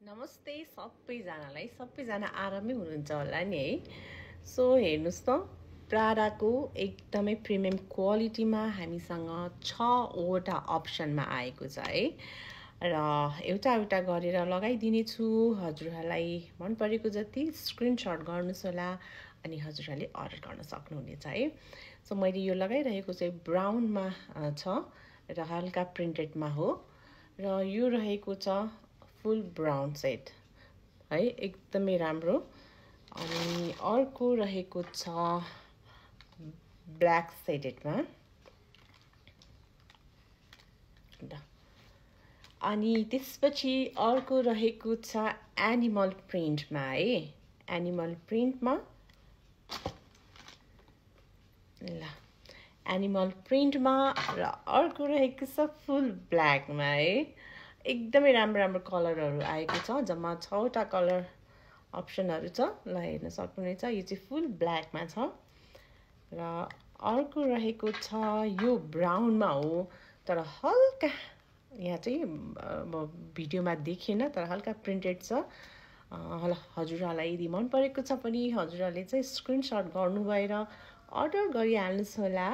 नमस्ते सबैजना आरामै हुनुहुन्छ होला नि है। सो हेर्नुहोस् त, प्राडाको एकदमै प्रिमियम क्वालिटीमा हामीसँग 6वटा अप्सनमा आएको छ है। र एउटा गरेर लगाइदिनेछु। हजुरहरूलाई मन परेको जति स्क्रिनसट गर्नुहोस् होला अनि हजुरहरूले अर्डर गर्न सक्नुहुनेछ है। सो मैले यो लगाइरहेको चाहिँ ब्राउनमा छ र हल्का प्रिन्टेडमा हो र यो रहेको छ फुल ब्राउन सेट है, एकदमै राम्रो। अनि अर्को रहेको छ ब्ल्याक सेडेडमा अनि त्यसपछि अर्को रहेको छ एनिमल प्रिन्टमा है। एनिमल प्रिन्टमा ल एनिमल प्रिन्टमा र अर्को रहेको छ फुल ब्ल्याकमा है। एकदमै राम्रो कलरहरू आएको छ। जम्मा 6वटा कलर अप्सनहरू छ। ल हेर्न सक्नुहुनेछ, यो चाहिँ फुल ब्ल्याकमा छ र अर्को रहेको छ यो ब्राउनमा हो, तर हल्का यहाँ चाहिँ भिडियोमा देखेन तर हल्का प्रिन्टेड छ। हजुरहरूलाई यदि मन परेको छ पनि हजुरहरूले चाहिँ स्क्रिनसट गर्नु भएर अर्डर गरिहाल्नुहोस् होला।